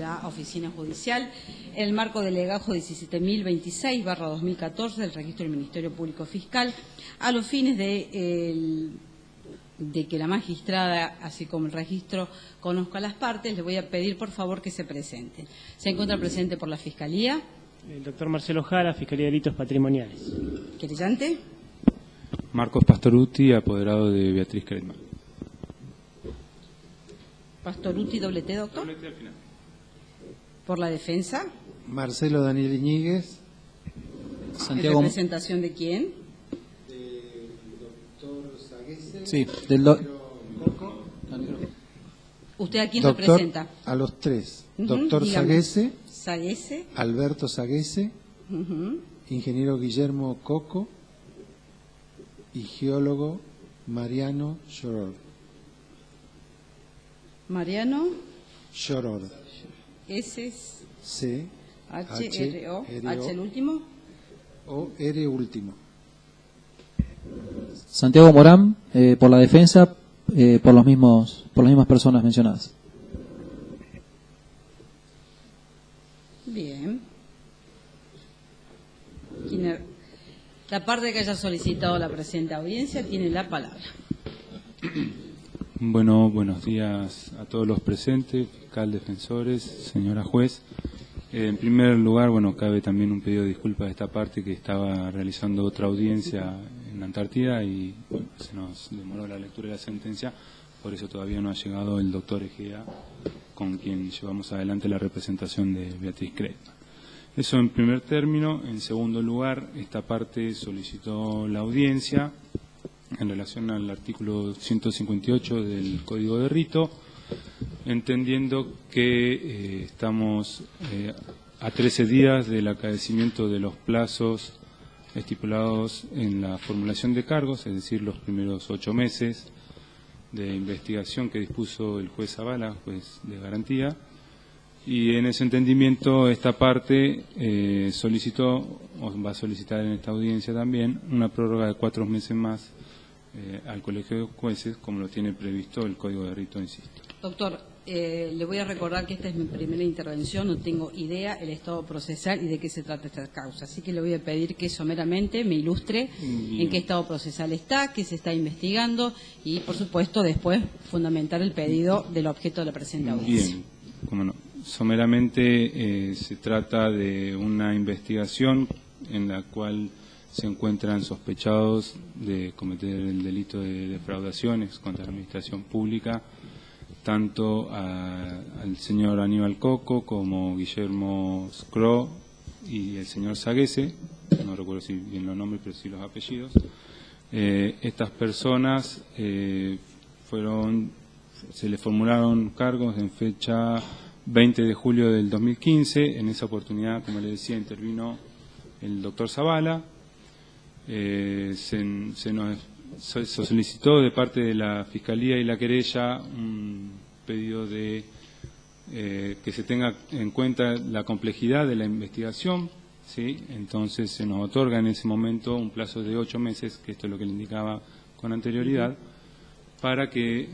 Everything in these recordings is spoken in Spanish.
la oficina judicial en el marco del legajo 17.026/2014 del registro del Ministerio Público Fiscal, a los fines de que la magistrada, así como el registro, conozca a las partes. Les voy a pedir, por favor, que se presenten. Se encuentra presente por la Fiscalía el doctor Marcelo Jara, Fiscalía de Delitos Patrimoniales. Querellante. Marcos Pastoruti, apoderado de Beatriz Kretman. Pastoruti, doble T, doctor. Doble T al final. Por la defensa. Marcelo Daniel Iñiguez. ¿En representación de quién? Del doctor Saguese. Sí, ¿Usted a quién doctor, representa? A los tres. Doctor Saguese. Alberto Saguese, ingeniero Guillermo Coco y geólogo Mariano Lloror. Mariano Lloror. S. C. H. R. O. H el último. O. R. último. Santiago Morán, por la defensa, por las mismas personas mencionadas. Bien. La parte que haya solicitado la presente audiencia tiene la palabra. Bueno, buenos días a todos los presentes, fiscal, defensores, señora juez. En primer lugar, cabe también un pedido de disculpas de esta parte, que estaba realizando otra audiencia en la Antártida y se nos demoró la lectura de la sentencia, por eso todavía no ha llegado el doctor Egea, con quien llevamos adelante la representación de Beatriz Kretman. Eso en primer término. En segundo lugar, esta parte solicitó la audiencia en relación al artículo 158 del Código de Rito, entendiendo que estamos a 13 días del acaecimiento de los plazos estipulados en la formulación de cargos, es decir, los primeros 8 meses de investigación que dispuso el juez Zavala, juez de garantía, y en ese entendimiento esta parte solicitó, o va a solicitar en esta audiencia también, una prórroga de 4 meses más al Colegio de Jueces, como lo tiene previsto el Código de Rito, insisto. Doctor, le voy a recordar que esta es mi primera intervención, no tengo idea el estado procesal y de qué se trata esta causa, así que le voy a pedir que someramente me ilustre en qué estado procesal está, qué se está investigando y, por supuesto, después fundamentar el pedido del objeto de la presente audiencia. Bien, cómo no. Someramente se trata de una investigación en la cual se encuentran sospechados de cometer el delito de defraudaciones contra la administración pública, tanto al señor Aníbal Coco como Guillermo Scro y el señor Saguese, no recuerdo si bien los nombres, pero sí los apellidos. Estas personas se les formularon cargos en fecha 20 de julio del 2015. En esa oportunidad, como les decía, intervino el doctor Zavala. Se solicitó de parte de la Fiscalía y la querella un pedido de que se tenga en cuenta la complejidad de la investigación, ¿sí? Entonces se nos otorga en ese momento un plazo de 8 meses, que esto es lo que le indicaba con anterioridad, para que,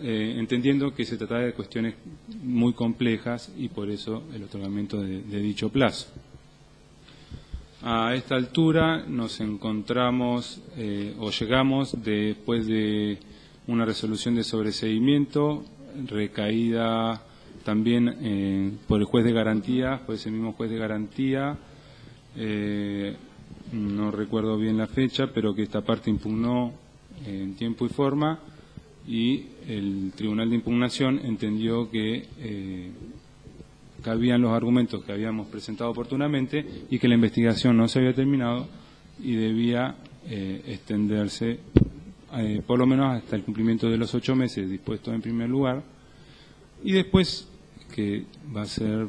entendiendo que se trata de cuestiones muy complejas y por eso el otorgamiento de dicho plazo. A esta altura nos encontramos o llegamos después de una resolución de sobreseimiento recaída también por el juez de garantía, por ese mismo juez de garantía, no recuerdo bien la fecha, pero que esta parte impugnó en tiempo y forma y el Tribunal de Impugnación entendió que cabían los argumentos que habíamos presentado oportunamente y que la investigación no se había terminado y debía extenderse por lo menos hasta el cumplimiento de los 8 meses dispuestos en primer lugar, y después, que va a ser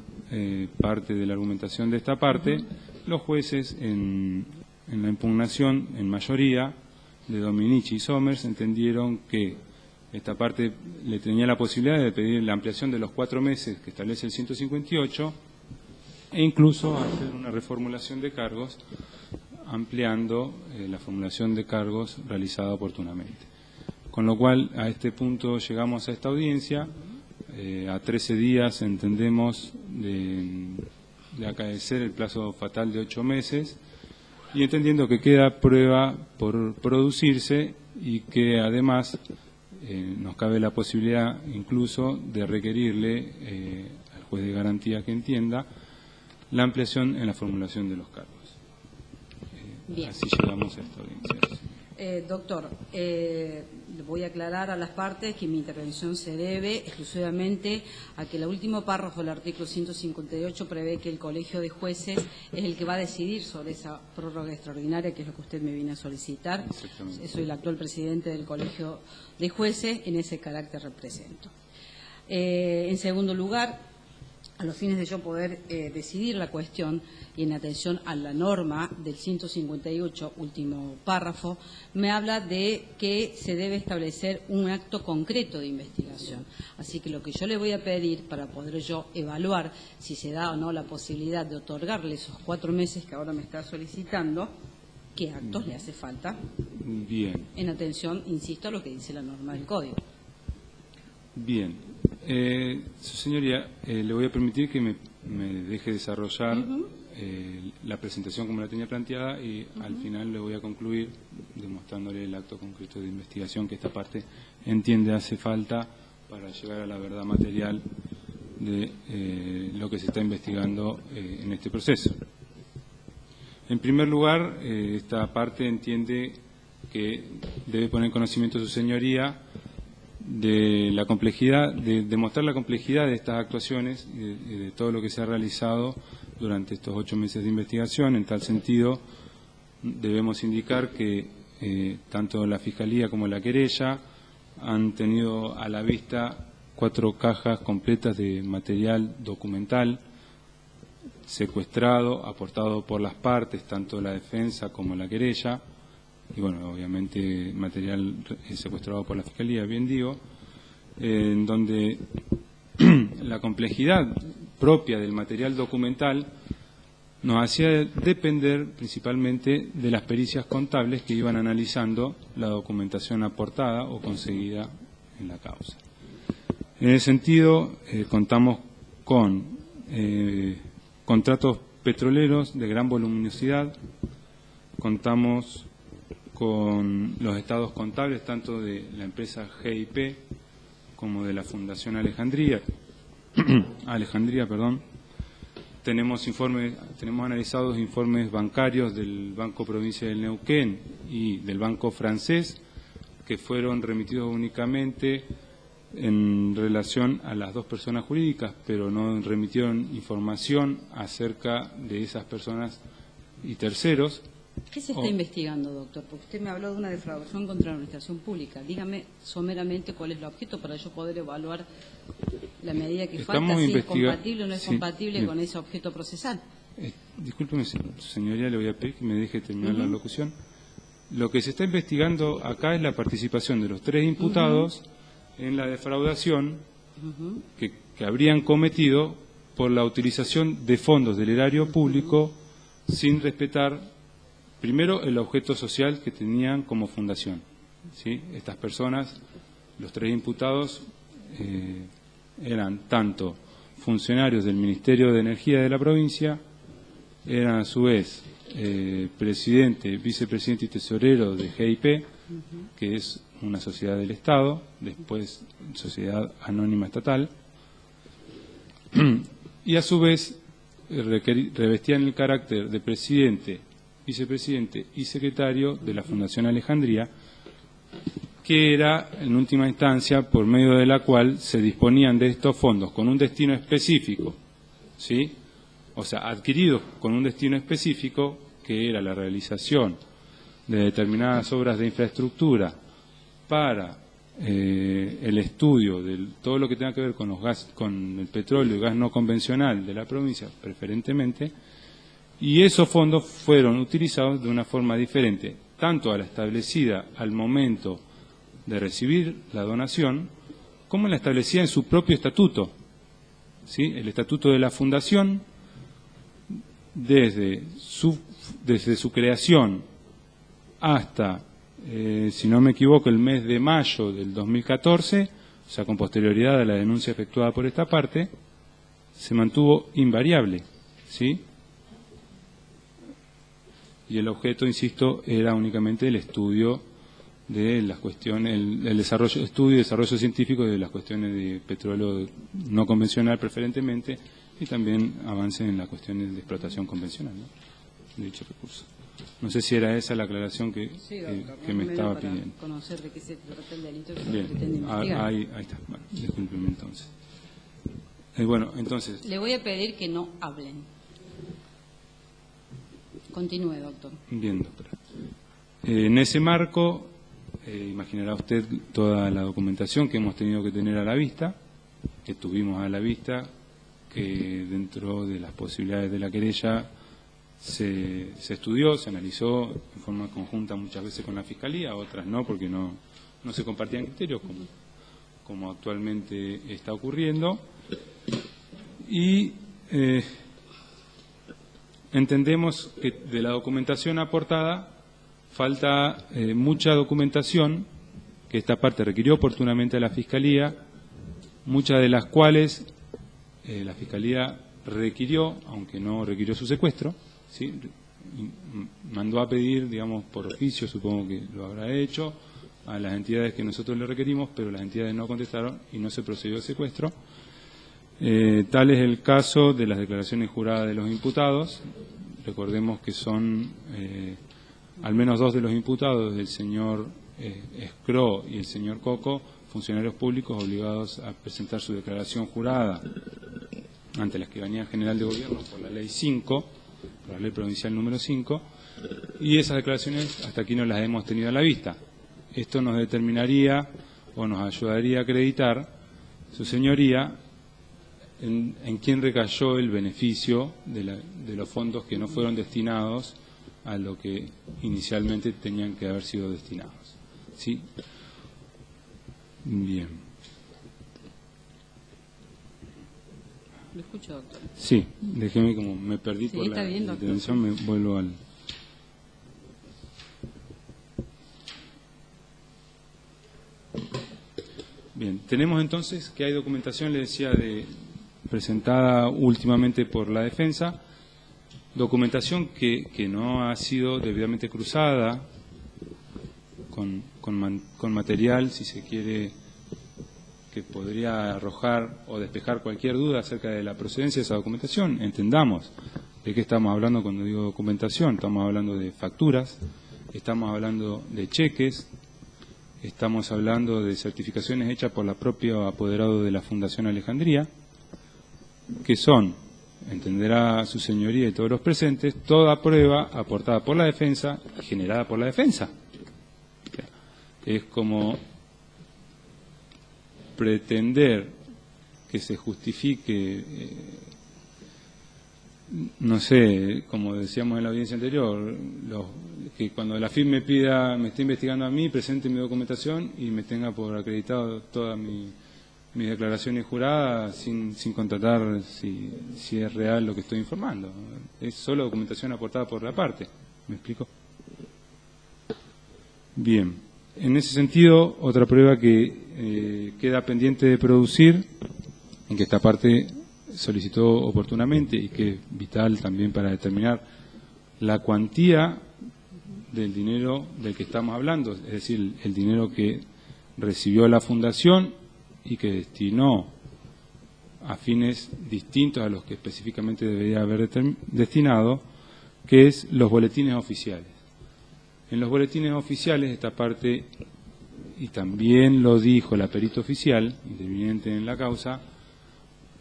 parte de la argumentación de esta parte, los jueces en la impugnación en mayoría de Dominici y Somers entendieron que esta parte le tenía la posibilidad de pedir la ampliación de los 4 meses que establece el 158 e incluso hacer una reformulación de cargos ampliando la formulación de cargos realizada oportunamente. Con lo cual, a este punto llegamos a esta audiencia a 13 días, entendemos, de acaecer el plazo fatal de 8 meses, y entendiendo que queda prueba por producirse y que además nos cabe la posibilidad incluso de requerirle al juez de garantía que entienda la ampliación en la formulación de los cargos. Así llegamos a esta audiencia. Doctor, le voy a aclarar a las partes que mi intervención se debe exclusivamente a que el último párrafo del artículo 158 prevé que el Colegio de Jueces es el que va a decidir sobre esa prórroga extraordinaria, que es lo que usted me viene a solicitar. Soy el actual presidente del Colegio de Jueces, en ese carácter represento. En segundo lugar, a los fines de yo poder decidir la cuestión y en atención a la norma del 158, último párrafo, me habla de que se debe establecer un acto concreto de investigación. Así que lo que yo le voy a pedir para poder yo evaluar si se da o no la posibilidad de otorgarle esos 4 meses que ahora me está solicitando, ¿qué actos le hace falta? Bien. En atención, insisto, a lo que dice la norma del Código. Bien. Su señoría, le voy a permitir que me deje desarrollar la presentación como la tenía planteada y al final le voy a concluir demostrándole el acto concreto de investigación que esta parte entiende hace falta para llegar a la verdad material de lo que se está investigando en este proceso. En primer lugar, esta parte entiende que debe poner en conocimiento su señoría de la complejidad, de demostrar la complejidad de estas actuaciones y de todo lo que se ha realizado durante estos 8 meses de investigación. En tal sentido, debemos indicar que tanto la Fiscalía como la querella han tenido a la vista 4 cajas completas de material documental secuestrado, aportado por las partes, tanto la defensa como la querella, y bueno, obviamente material secuestrado por la Fiscalía, bien digo, en donde la complejidad propia del material documental nos hacía depender principalmente de las pericias contables que iban analizando la documentación aportada o conseguida en la causa. En ese sentido, contamos con contratos petroleros de gran voluminosidad, contamos con los estados contables tanto de la empresa GIP como de la Fundación Alejandría, tenemos analizados informes bancarios del Banco Provincia del Neuquén y del Banco Francés que fueron remitidos únicamente en relación a las 2 personas jurídicas, pero no remitieron información acerca de esas personas y terceros. ¿Qué se está investigando, doctor? Porque usted me habló de una defraudación contra la administración pública. Dígame someramente cuál es el objeto para yo poder evaluar la medida que falta, si es compatible o no es compatible con ese objeto procesal. Discúlpeme, señoría, le voy a pedir que me deje terminar la locución. Lo que se está investigando acá es la participación de los 3 imputados en la defraudación que habrían cometido por la utilización de fondos del erario público sin respetar primero el objeto social que tenían como fundación. ¿Sí? Estas personas, los 3 imputados, eran tanto funcionarios del Ministerio de Energía de la provincia, eran a su vez presidente, vicepresidente y tesorero de GIP, que es una sociedad del Estado, después sociedad anónima estatal, y a su vez revestían el carácter de presidente, vicepresidente y secretario de la Fundación Alejandría, que era, en última instancia, por medio de la cual se disponían de estos fondos con un destino específico, ¿sí? O sea, adquiridos con un destino específico, que era la realización de determinadas obras de infraestructura para el estudio de todo lo que tenga que ver con con el petróleo y gas no convencional de la provincia, preferentemente, y esos fondos fueron utilizados de una forma diferente, tanto a la establecida al momento de recibir la donación, como la establecida en su propio estatuto, ¿sí? El estatuto de la Fundación, desde su creación hasta, si no me equivoco, el mes de mayo del 2014, o sea, con posterioridad a la denuncia efectuada por esta parte, se mantuvo invariable, ¿sí? Y el objeto, insisto, era únicamente el estudio de las cuestiones, el desarrollo, estudio y desarrollo científico de las cuestiones de petróleo no convencional preferentemente, y también avance en las cuestiones de explotación convencional, ¿no?, de dicho recurso. No sé si era esa la aclaración que me estaba pidiendo. Conocer de qué se trata el delito que se Bien, pretende investigar. ahí está. Bueno, discúlpeme entonces. Bueno, entonces. Le voy a pedir que no hablen. Continúe, doctor. Bien, doctora. En ese marco, imaginará usted toda la documentación que hemos tenido que tener a la vista, que tuvimos a la vista, que dentro de las posibilidades de la querella se estudió, se analizó en forma conjunta muchas veces con la Fiscalía, otras no, porque no se compartían criterios como actualmente está ocurriendo. Y entendemos que de la documentación aportada falta mucha documentación que esta parte requirió oportunamente a la Fiscalía, muchas de las cuales la Fiscalía requirió, aunque no requirió su secuestro, ¿sí? Mandó a pedir, digamos, por oficio, supongo que lo habrá hecho, a las entidades que nosotros le requerimos, pero las entidades no contestaron y no se procedió al secuestro. Tal es el caso de las declaraciones juradas de los imputados. Recordemos que son al menos dos de los imputados, el señor Escro y el señor Coco, funcionarios públicos obligados a presentar su declaración jurada ante la Escribanía General de Gobierno por la Ley 5, por la Ley Provincial número 5, y esas declaraciones hasta aquí no las hemos tenido a la vista. Esto nos determinaría o nos ayudaría a acreditar, su señoría, en quién recayó el beneficio de los fondos que no fueron destinados a lo que inicialmente tenían que haber sido destinados. ¿Sí? Bien. Lo escucho, doctor. Sí, déjeme, como me perdí Sí, por está la bien, doctor. intervención, me vuelvo al... Bien, tenemos entonces que hay documentación, le decía, presentada últimamente por la defensa, documentación que no ha sido debidamente cruzada con material, si se quiere, que podría arrojar o despejar cualquier duda acerca de la procedencia de esa documentación. Entendamos de qué estamos hablando cuando digo documentación. Estamos hablando de facturas, estamos hablando de cheques, estamos hablando de certificaciones hechas por la propia apoderado de la Fundación Alejandría, que son, entenderá su señoría y todos los presentes, toda prueba aportada por la defensa y generada por la defensa. Es como pretender que se justifique, no sé, como decíamos en la audiencia anterior, que cuando la FIP me esté investigando a mí, presente mi documentación y me tenga por acreditado todas mis declaraciones juradas sin contratar si es real lo que estoy informando. Es solo documentación aportada por la parte. ¿Me explico? Bien. En ese sentido, otra prueba que queda pendiente de producir, en que esta parte solicitó oportunamente y que es vital también para determinar la cuantía del dinero del que estamos hablando, es decir, el dinero que recibió la Fundación y que destinó a fines distintos a los que específicamente debería haber destinado, que es los boletines oficiales. En los boletines oficiales, esta parte, y también lo dijo la perito oficial, interviniente en la causa,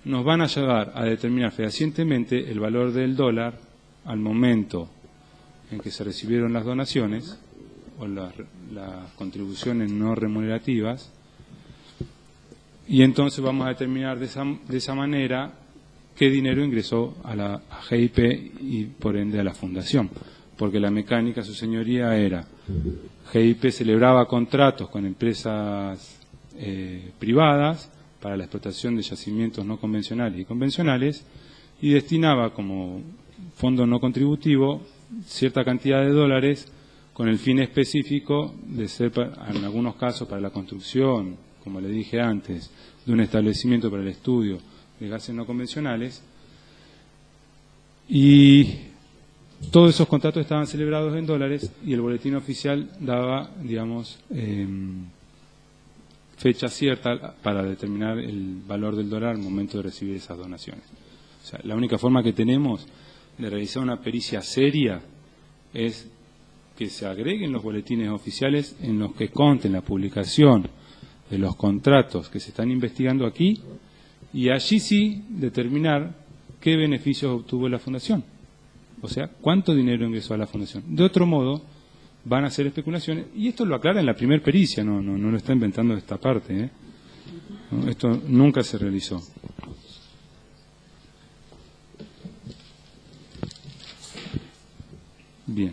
nos van a llevar a determinar fehacientemente el valor del dólar al momento en que se recibieron las donaciones o las contribuciones no remunerativas, y entonces vamos a determinar de esa manera qué dinero ingresó a GIP y por ende a la Fundación. Porque la mecánica, su señoría, era GIP celebraba contratos con empresas privadas para la explotación de yacimientos no convencionales y convencionales y destinaba como fondo no contributivo cierta cantidad de dólares con el fin específico de ser, en algunos casos, para la construcción, como le dije antes, de un establecimiento para el estudio de gases no convencionales, y todos esos contratos estaban celebrados en dólares y el boletín oficial daba, digamos, fecha cierta para determinar el valor del dólar al momento de recibir esas donaciones. O sea, la única forma que tenemos de realizar una pericia seria es que se agreguen los boletines oficiales en los que conten la publicación de los contratos que se están investigando aquí, y allí sí determinar qué beneficios obtuvo la Fundación. O sea, cuánto dinero ingresó a la Fundación. De otro modo, van a hacer especulaciones, y esto lo aclara en la primer pericia, no lo está inventando esta parte, ¿eh? No, esto nunca se realizó. Bien.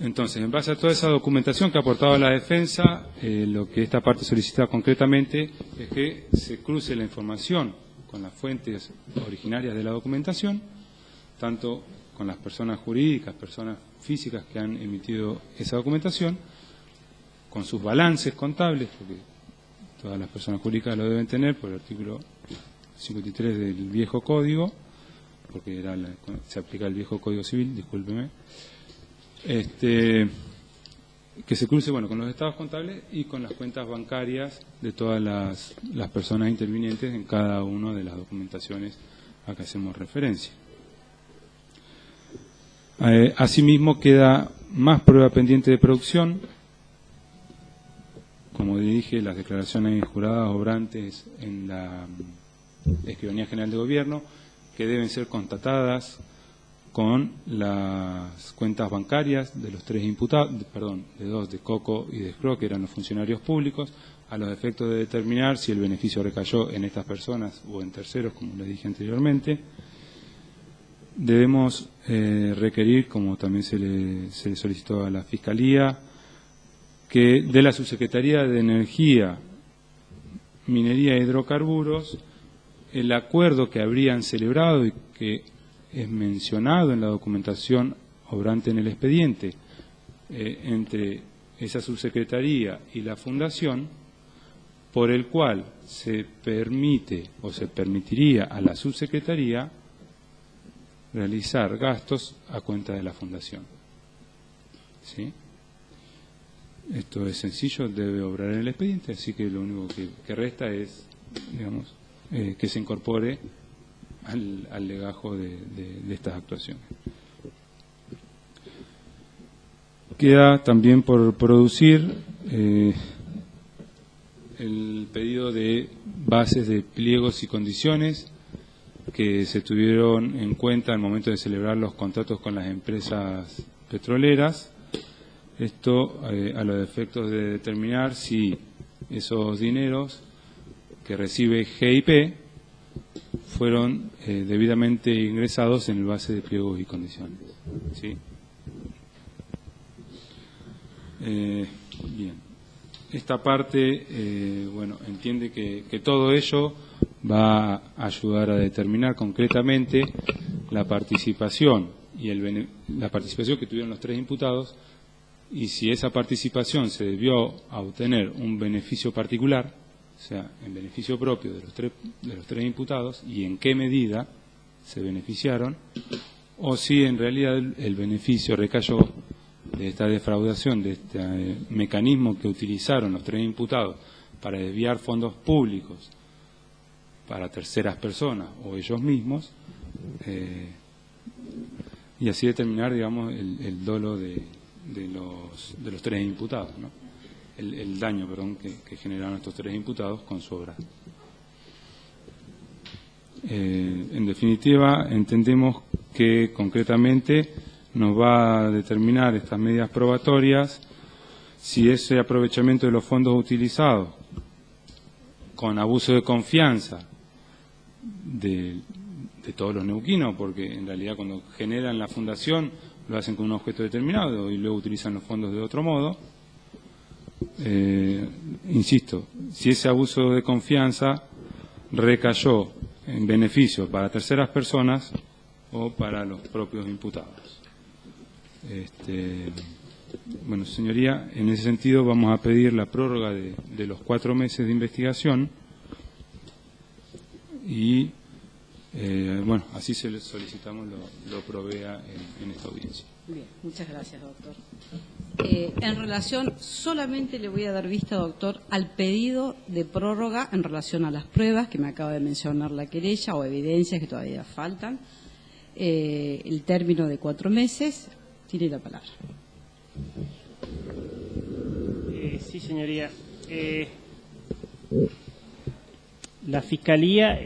Entonces, en base a toda esa documentación que ha aportado la defensa, lo que esta parte solicita concretamente es que se cruce la información con las fuentes originarias de la documentación, tanto con las personas jurídicas, personas físicas que han emitido esa documentación, con sus balances contables, porque todas las personas jurídicas lo deben tener por el artículo 53 del viejo código, porque se aplica el viejo código civil, discúlpeme, que se cruce con los estados contables y con las cuentas bancarias de todas las personas intervinientes en cada una de las documentaciones a que hacemos referencia. Asimismo, queda más prueba pendiente de producción. Como dije, las declaraciones juradas obrantes en la Escribanía General de Gobierno, que deben ser constatadas con las cuentas bancarias de los tres imputados, de dos, de Coco y de Scro, que eran los funcionarios públicos, a los efectos de determinar si el beneficio recayó en estas personas o en terceros, como les dije anteriormente. Debemos requerir, como también se le solicitó a la Fiscalía, que de la Subsecretaría de Energía, Minería e Hidrocarburos, el acuerdo que habrían celebrado y que es mencionado en la documentación obrante en el expediente entre esa subsecretaría y la Fundación, por el cual se permite o se permitiría a la subsecretaría realizar gastos a cuenta de la Fundación. ¿Sí? Esto es sencillo, debe obrar en el expediente, así que lo único que resta es, digamos, que se incorpore al legajo de estas actuaciones. Queda también por producir el pedido de bases de pliegos y condiciones que se tuvieron en cuenta al momento de celebrar los contratos con las empresas petroleras. Esto a los efectos de determinar si esos dineros que recibe GIP fueron debidamente ingresados en el base de pliegos y condiciones. ¿Sí? Bien. Esta parte, entiende que todo ello va a ayudar a determinar concretamente la participación y la participación que tuvieron los tres imputados, y si esa participación se debió a obtener un beneficio particular, o sea, en beneficio propio de los tres imputados, y en qué medida se beneficiaron, o si en realidad el beneficio recayó de esta defraudación, de este mecanismo que utilizaron los tres imputados para desviar fondos públicos para terceras personas o ellos mismos, y así determinar, digamos, el dolo de los tres imputados, ¿no? El daño, que generaron estos tres imputados con su obra. En definitiva, entendemos que concretamente nos va a determinar estas medidas probatorias si ese aprovechamiento de los fondos utilizados con abuso de confianza de todos los neuquinos, porque en realidad cuando generan la fundación lo hacen con un objeto determinado y luego utilizan los fondos de otro modo. Insisto, si ese abuso de confianza recayó en beneficio para terceras personas o para los propios imputados. Bueno, señoría, en ese sentido vamos a pedir la prórroga de los 4 meses de investigación y, bueno, así se le solicitamos lo provea en esta audiencia. Bien, muchas gracias, doctor. En relación, solamente le voy a dar vista, doctor, al pedido de prórroga en relación a las pruebas que me acaba de mencionar la querella o evidencias que todavía faltan. El término de 4 meses. Tiene la palabra. Sí, señoría. La Fiscalía,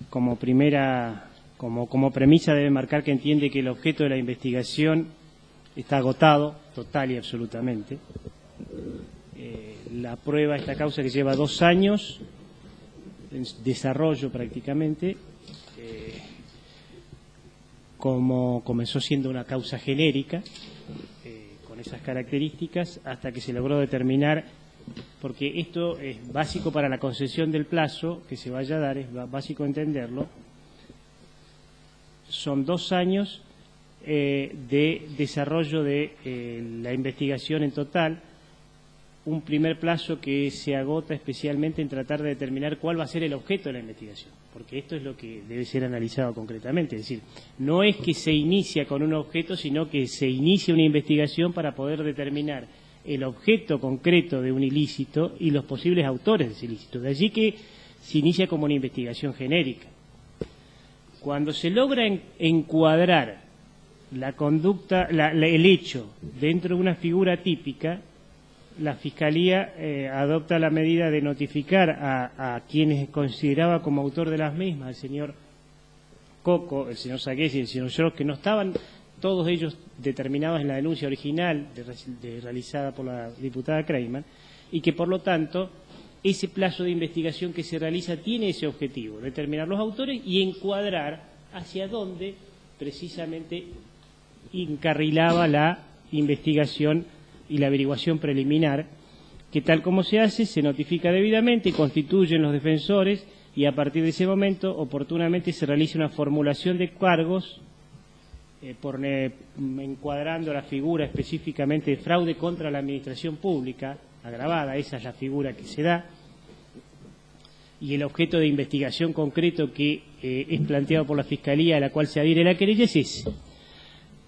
como premisa, debe marcar que entiende que el objeto de la investigación está agotado, total y absolutamente. La prueba, esta causa que lleva 2 años, en desarrollo prácticamente, como comenzó siendo una causa genérica, con esas características, hasta que se logró determinar, porque esto es básico para la concesión del plazo que se vaya a dar, es básico entenderlo. Son 2 años de desarrollo de la investigación en total, un primer plazo que se agota especialmente en tratar de determinar cuál va a ser el objeto de la investigación, porque esto es lo que debe ser analizado concretamente, es decir, no es que se inicia con un objeto, sino que se inicia una investigación para poder determinar el objeto concreto de un ilícito y los posibles autores de ese ilícito, de allí que se inicia como una investigación genérica. Cuando se logra encuadrar la conducta, el hecho dentro de una figura típica, la Fiscalía adopta la medida de notificar a quienes consideraba como autor de las mismas, el señor Coco, el señor Sagués y el señor Lloros, que no estaban todos ellos determinados en la denuncia original realizada por la diputada Kreiman, y que por lo tanto ese plazo de investigación que se realiza tiene ese objetivo, determinar los autores y encuadrar hacia dónde precisamente encarrilaba la investigación y la averiguación preliminar, que tal como se hace, se notifica debidamente, constituyen los defensores y a partir de ese momento oportunamente se realiza una formulación de cargos encuadrando la figura específicamente de fraude contra la administración pública agravada, esa es la figura que se da, y el objeto de investigación concreto que es planteado por la Fiscalía, a la cual se adhiere la querella, es ese.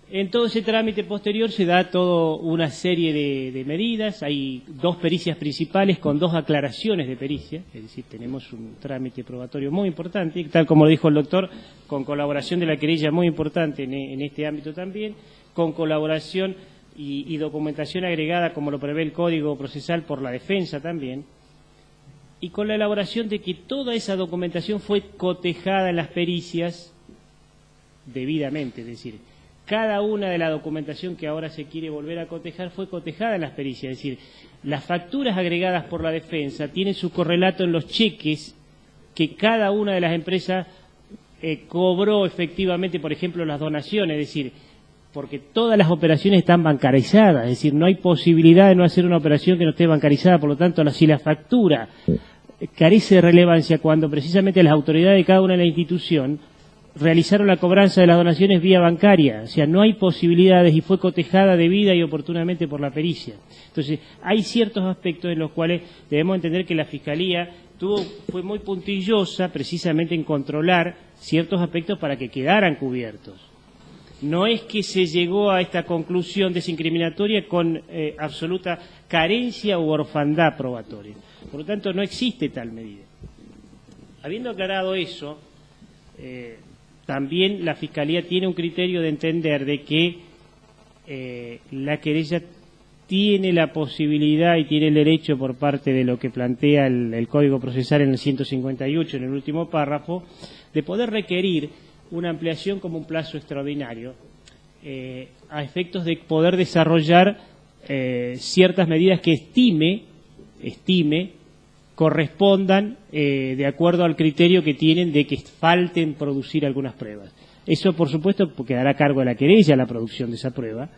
En todo ese trámite posterior se da toda una serie de medidas, hay 2 pericias principales con 2 aclaraciones de pericia, es decir, tenemos un trámite probatorio muy importante, tal como lo dijo el doctor, con colaboración de la querella muy importante en este ámbito también, con colaboración y documentación agregada, como lo prevé el Código Procesal, por la defensa también, y con la elaboración de que toda esa documentación fue cotejada en las pericias debidamente, es decir, cada una de la documentación que ahora se quiere volver a cotejar fue cotejada en las pericias, es decir, las facturas agregadas por la defensa tienen su correlato en los cheques que cada una de las empresas cobró efectivamente, por ejemplo, las donaciones, es decir, porque todas las operaciones están bancarizadas, es decir, no hay posibilidad de no hacer una operación que no esté bancarizada, por lo tanto, si la factura carece de relevancia cuando precisamente las autoridades de cada una de la institución realizaron la cobranza de las donaciones vía bancaria, o sea, no hay posibilidades y fue cotejada debida y oportunamente por la pericia. Entonces, hay ciertos aspectos en los cuales debemos entender que la Fiscalía fue muy puntillosa precisamente en controlar ciertos aspectos para que quedaran cubiertos. No es que se llegó a esta conclusión desincriminatoria con absoluta carencia u orfandad probatoria. Por lo tanto, no existe tal medida. Habiendo aclarado eso, también la Fiscalía tiene un criterio de entender de que la querella tiene la posibilidad y tiene el derecho por parte de lo que plantea el Código Procesal en el 158, en el último párrafo, de poder requerir una ampliación como un plazo extraordinario a efectos de poder desarrollar ciertas medidas que estime correspondan de acuerdo al criterio que tienen de que falten producir algunas pruebas. Eso, por supuesto, quedará a cargo de la querella la producción de esa prueba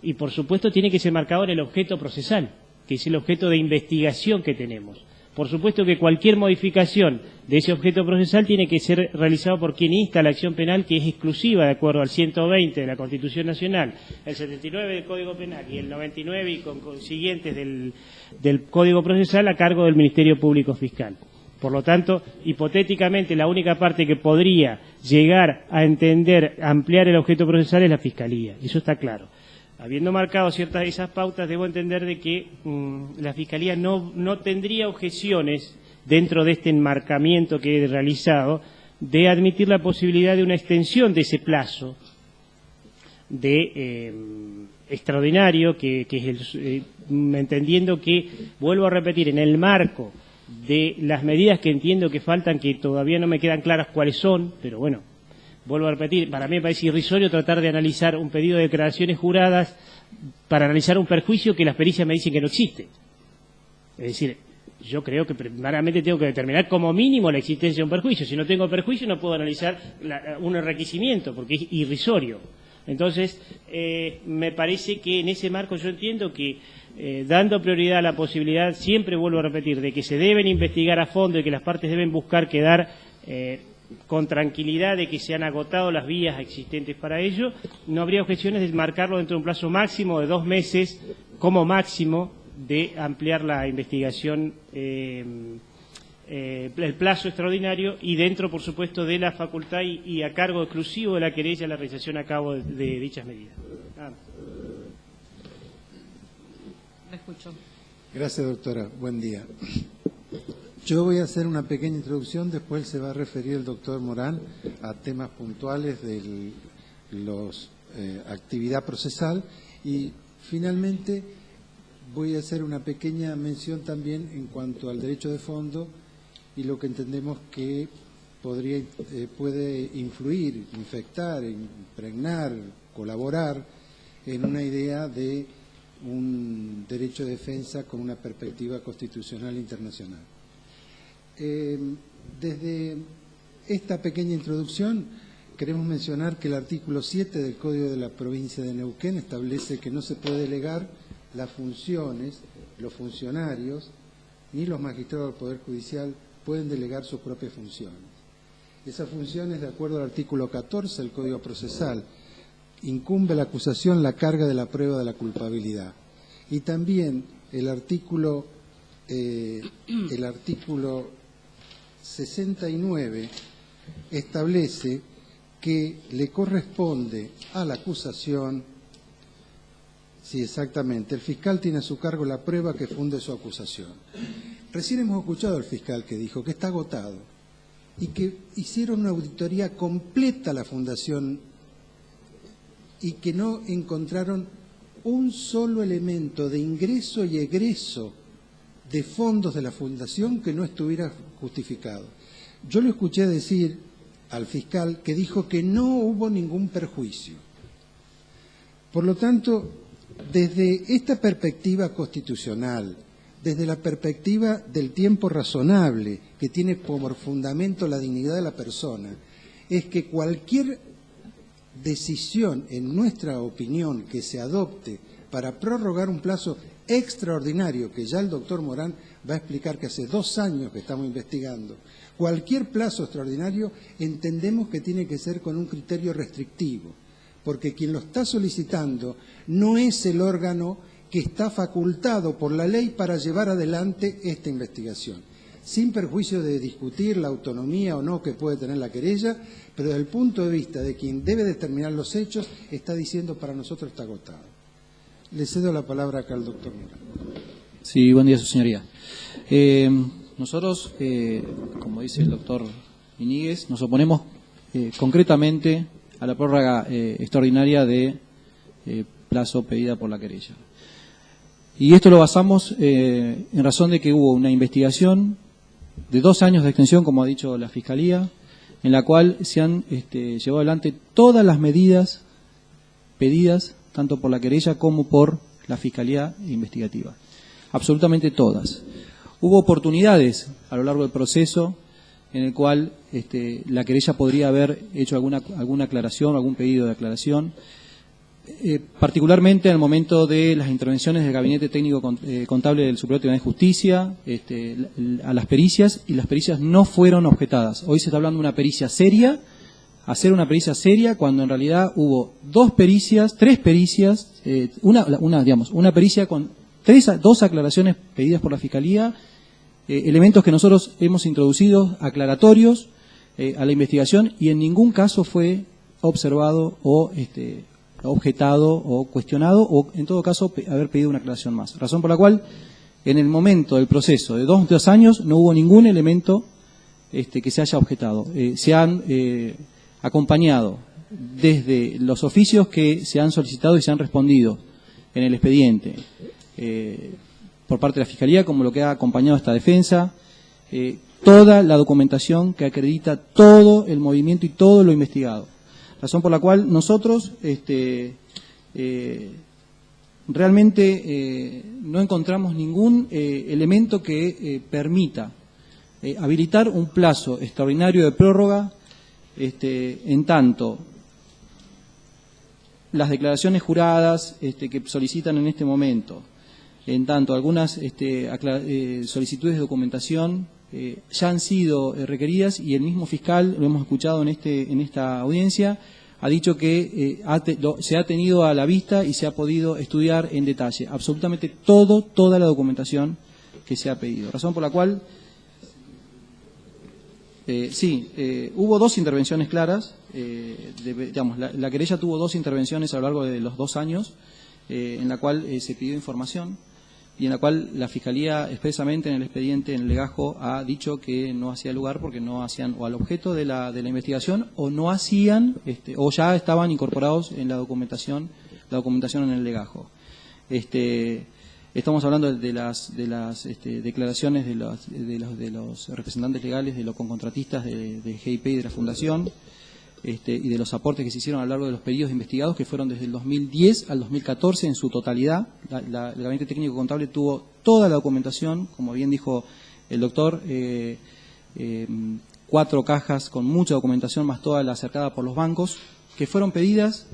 y, por supuesto, tiene que ser marcado en el objeto procesal, que es el objeto de investigación que tenemos. Por supuesto que cualquier modificación de ese objeto procesal tiene que ser realizado por quien insta la acción penal, que es exclusiva de acuerdo al 120 de la Constitución Nacional, el 79 del Código Penal y el 99 y con consiguientes del Código Procesal, a cargo del Ministerio Público Fiscal. Por lo tanto, hipotéticamente, la única parte que podría llegar a entender, ampliar el objeto procesal es la Fiscalía. Eso está claro. Habiendo marcado ciertas de esas pautas, debo entender de que la Fiscalía no tendría objeciones dentro de este enmarcamiento que he realizado de admitir la posibilidad de una extensión de ese plazo de extraordinario, que es entendiendo que, vuelvo a repetir, en el marco de las medidas que entiendo que faltan, que todavía no me quedan claras cuáles son, pero bueno, vuelvo a repetir, para mí me parece irrisorio tratar de analizar un pedido de declaraciones juradas para analizar un perjuicio que las pericias me dicen que no existe. Es decir, yo creo que primeramente tengo que determinar como mínimo la existencia de un perjuicio. Si no tengo perjuicio no puedo analizar un enriquecimiento, porque es irrisorio. Entonces, me parece que en ese marco yo entiendo que, dando prioridad a la posibilidad, siempre vuelvo a repetir, de que se deben investigar a fondo y que las partes deben buscar quedar con tranquilidad de que se han agotado las vías existentes para ello, no habría objeciones de marcarlo dentro de un plazo máximo de 2 meses, como máximo, de ampliar la investigación, el plazo extraordinario, y dentro, por supuesto, de la facultad y a cargo exclusivo de la querella la realización a cabo de dichas medidas. Me escucho. Gracias, doctora. Buen día. Yo voy a hacer una pequeña introducción, después se va a referir el doctor Morán a temas puntuales de la actividad procesal, y finalmente voy a hacer una pequeña mención también en cuanto al derecho de fondo y lo que entendemos que puede influir, infectar, impregnar, colaborar en una idea de un derecho de defensa con una perspectiva constitucional internacional. Desde esta pequeña introducción queremos mencionar que el artículo 7 del Código de la Provincia de Neuquén establece que no se puede delegar las funciones, los funcionarios ni los magistrados del Poder Judicial pueden delegar sus propias funciones. Esas funciones, de acuerdo al artículo 14 del Código Procesal, incumbe a la acusación la carga de la prueba de la culpabilidad. Y también el artículo 69 establece que le corresponde a la acusación, sí, exactamente, el fiscal tiene a su cargo la prueba que funde su acusación. Recién hemos escuchado al fiscal que dijo que está agotado y que hicieron una auditoría completa a la fundación y que no encontraron un solo elemento de ingreso y egreso de fondos de la fundación que no estuviera justificado. Yo lo escuché decir al fiscal que dijo que no hubo ningún perjuicio. Por lo tanto, desde esta perspectiva constitucional, desde la perspectiva del tiempo razonable, que tiene como fundamento la dignidad de la persona, es que cualquier decisión, en nuestra opinión, que se adopte para prorrogar un plazo extraordinario, que ya el doctor Morán va a explicar que hace 2 años que estamos investigando, cualquier plazo extraordinario entendemos que tiene que ser con un criterio restrictivo, porque quien lo está solicitando no es el órgano que está facultado por la ley para llevar adelante esta investigación, sin perjuicio de discutir la autonomía o no que puede tener la querella, pero desde el punto de vista de quien debe determinar los hechos, está diciendo para nosotros está agotado. Le cedo la palabra acá al doctor Morán. Sí, buen día, su señoría. Nosotros, como dice el doctor Iñiguez, nos oponemos concretamente a la prórroga extraordinaria de plazo pedida por la querella. Y esto lo basamos en razón de que hubo una investigación de 2 años de extensión, como ha dicho la Fiscalía, en la cual se han llevado adelante todas las medidas pedidas tanto por la querella como por la Fiscalía Investigativa. Absolutamente todas. Hubo oportunidades a lo largo del proceso en el cual la querella podría haber hecho alguna aclaración, algún pedido de aclaración, particularmente al momento de las intervenciones del Gabinete Técnico Contable del Superior Tribunal de Justicia, a las pericias, y las pericias no fueron objetadas. Hoy se está hablando de una pericia seria, hacer una pericia seria, cuando en realidad hubo tres pericias, una pericia con dos aclaraciones pedidas por la Fiscalía, elementos que nosotros hemos introducido aclaratorios a la investigación, y en ningún caso fue observado o objetado o cuestionado, o en todo caso haber pedido una aclaración más. Razón por la cual, en el momento del proceso de 2 años, no hubo ningún elemento que se haya objetado. Se han acompañado desde los oficios que se han solicitado y se han respondido en el expediente por parte de la Fiscalía, como lo que ha acompañado esta defensa, toda la documentación que acredita todo el movimiento y todo lo investigado. Razón por la cual nosotros realmente no encontramos ningún elemento que permita habilitar un plazo extraordinario de prórroga, en tanto las declaraciones juradas que solicitan en este momento, en tanto algunas solicitudes de documentación ya han sido requeridas, y el mismo fiscal, lo hemos escuchado en esta audiencia, ha dicho que se ha tenido a la vista y se ha podido estudiar en detalle absolutamente toda la documentación que se ha pedido. Razón por la cual, hubo 2 intervenciones claras, la querella tuvo 2 intervenciones a lo largo de los 2 años, en la cual se pidió información, y en la cual la Fiscalía expresamente en el expediente, en el legajo, ha dicho que no hacía lugar porque no hacían o al objeto de la investigación, o no hacían, o ya estaban incorporados en la documentación en el legajo. Estamos hablando de las declaraciones de los representantes legales, de los concontratistas de GIP y de la Fundación, y de los aportes que se hicieron a lo largo de los periodos investigados, que fueron desde el 2010 al 2014 en su totalidad. El Gabinete Técnico Contable tuvo toda la documentación, como bien dijo el doctor, 4 cajas con mucha documentación, más toda la acercada por los bancos, que fueron pedidas.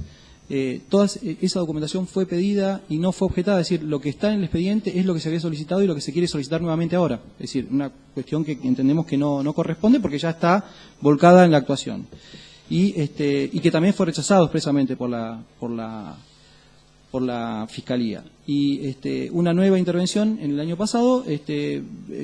Esa documentación fue pedida y no fue objetada, es decir, lo que está en el expediente es lo que se había solicitado y lo que se quiere solicitar nuevamente ahora. Es decir, una cuestión que entendemos que no corresponde porque ya está volcada en la actuación. Y que también fue rechazado expresamente por la Fiscalía. Y una nueva intervención en el año pasado,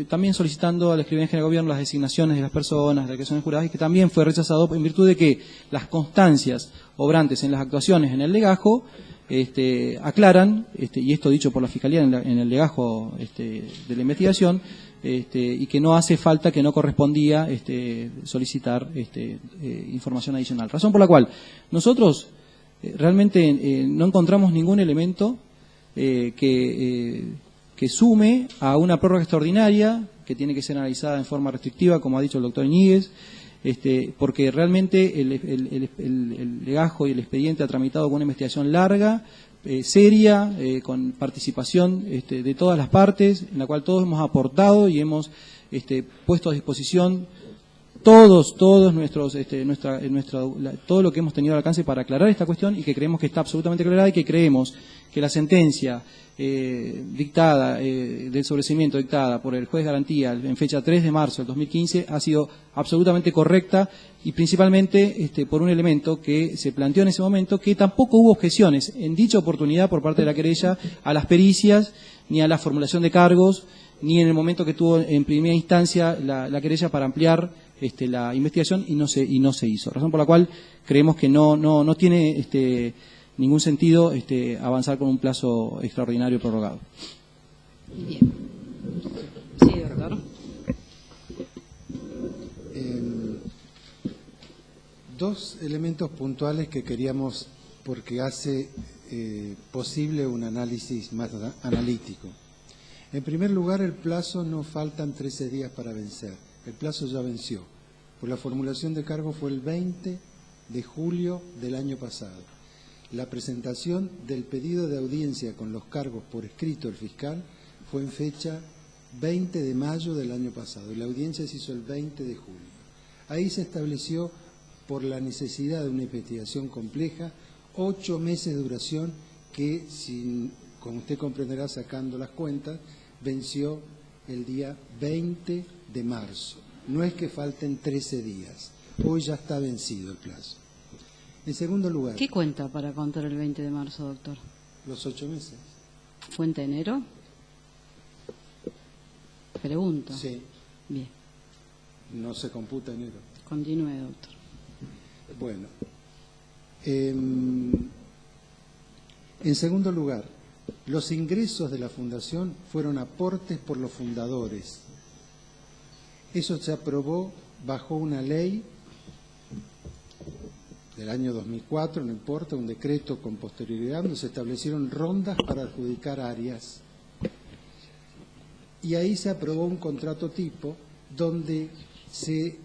también solicitando a la Escribanía General de Gobierno las designaciones de las personas, las declaraciones juradas, y que también fue rechazado en virtud de que las constancias obrantes en las actuaciones en el legajo aclaran, y esto dicho por la Fiscalía en el legajo de la investigación, y que no hace falta, que no correspondía solicitar información adicional. Razón por la cual nosotros realmente no encontramos ningún elemento que sume a una prórroga extraordinaria que tiene que ser analizada en forma restrictiva, como ha dicho el doctor Iñiguez, porque realmente el legajo y el expediente ha tramitado con una investigación larga, seria, con participación de todas las partes, en la cual todos hemos aportado y hemos puesto a disposición todos nuestros todo lo que hemos tenido al alcance para aclarar esta cuestión, y que creemos que está absolutamente aclarada, y que creemos que la sentencia dictada del sobreseimiento dictada por el juez Garantía en fecha 3 de marzo del 2015 ha sido absolutamente correcta, y principalmente por un elemento que se planteó en ese momento, que tampoco hubo objeciones en dicha oportunidad por parte de la querella a las pericias, ni a la formulación de cargos, ni en el momento que tuvo en primera instancia la querella para ampliar la investigación, y no se hizo. Razón por la cual creemos que no tiene ningún sentido avanzar con un plazo extraordinario prorrogado. Bien. Sí, doctor. Dos elementos puntuales que queríamos, porque hace posible un análisis más analítico. En primer lugar, el plazo, no faltan 13 días para vencer. El plazo ya venció. Pues la formulación de cargo fue el 20 de julio del año pasado. La presentación del pedido de audiencia con los cargos por escrito del fiscal fue en fecha 20 de mayo del año pasado, y la audiencia se hizo el 20 de julio. Ahí se estableció, por la necesidad de una investigación compleja, 8 meses de duración que, como usted comprenderá sacando las cuentas, venció el día 20 de marzo. No es que falten 13 días. Hoy ya está vencido el plazo. En segundo lugar... ¿Qué cuenta para contar el 20 de marzo, doctor? Los 8 meses. ¿Fuente de enero? Pregunto. Sí. Bien. No se computa enero. Continúe, doctor. Bueno. En segundo lugar, los ingresos de la fundación fueron aportes por los fundadores. Eso se aprobó bajo una ley del año 2004, no importa, un decreto con posterioridad, donde se establecieron rondas para adjudicar áreas. Y ahí se aprobó un contrato tipo donde se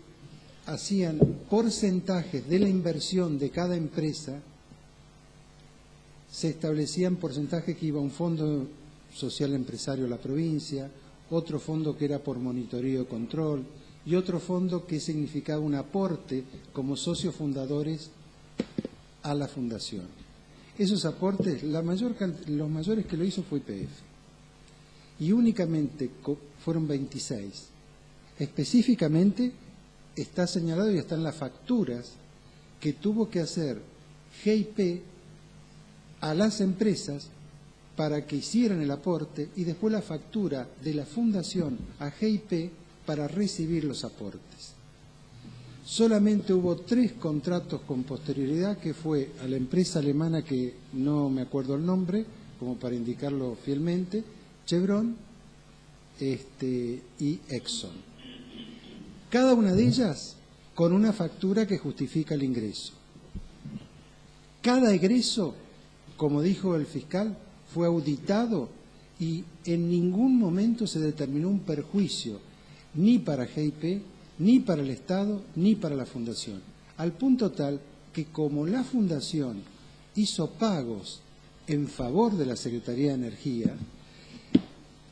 hacían porcentajes de la inversión de cada empresa, se establecían porcentajes que iba a un fondo social empresario de la provincia, otro fondo que era por monitoreo y control, y otro fondo que significaba un aporte como socios fundadores a la fundación. Esos aportes, los mayores que lo hizo fue YPF, y únicamente fueron 26. Específicamente está señalado y están las facturas que tuvo que hacer GIP a las empresas para que hicieran el aporte, y después la factura de la fundación a GIP para recibir los aportes. Solamente hubo 3 contratos con posterioridad, que fue a la empresa alemana que no me acuerdo el nombre, como para indicarlo fielmente, Chevron y Exxon. Cada una de ellas con una factura que justifica el ingreso. Cada egreso, como dijo el fiscal, fue auditado y en ningún momento se determinó un perjuicio ni para GIP, ni para el Estado, ni para la Fundación. Al punto tal que como la Fundación hizo pagos en favor de la Secretaría de Energía,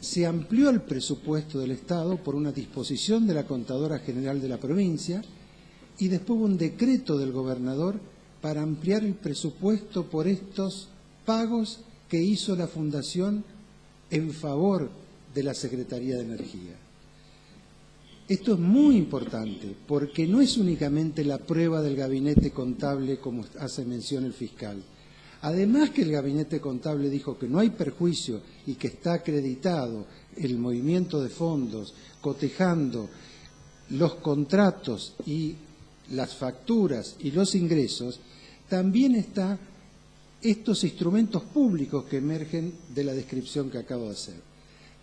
se amplió el presupuesto del Estado por una disposición de la Contadora General de la provincia, y después hubo un decreto del gobernador para ampliar el presupuesto por estos pagos que hizo la Fundación en favor de la Secretaría de Energía. Esto es muy importante porque no es únicamente la prueba del gabinete contable, como hace mención el fiscal. Además que el gabinete contable dijo que no hay perjuicio y que está acreditado el movimiento de fondos, cotejando los contratos y las facturas y los ingresos, también está estos instrumentos públicos que emergen de la descripción que acabo de hacer.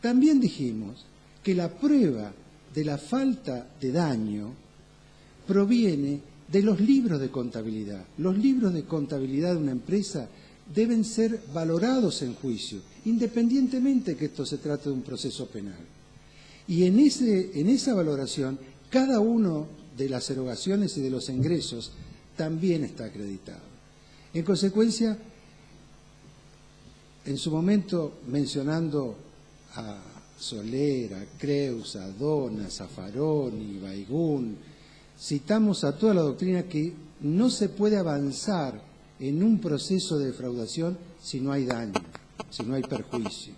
También dijimos que la prueba de la falta de daño proviene de los libros de contabilidad. Los libros de contabilidad de una empresa deben ser valorados en juicio, independientemente que esto se trate de un proceso penal. Y en esa valoración, cada uno de las erogaciones y de los ingresos también está acreditado. En consecuencia, en su momento, mencionando a Soler, a Creus, a Dona, Zaffaroni, Baigún, citamos a toda la doctrina que no se puede avanzar en un proceso de defraudación si no hay daño, si no hay perjuicio.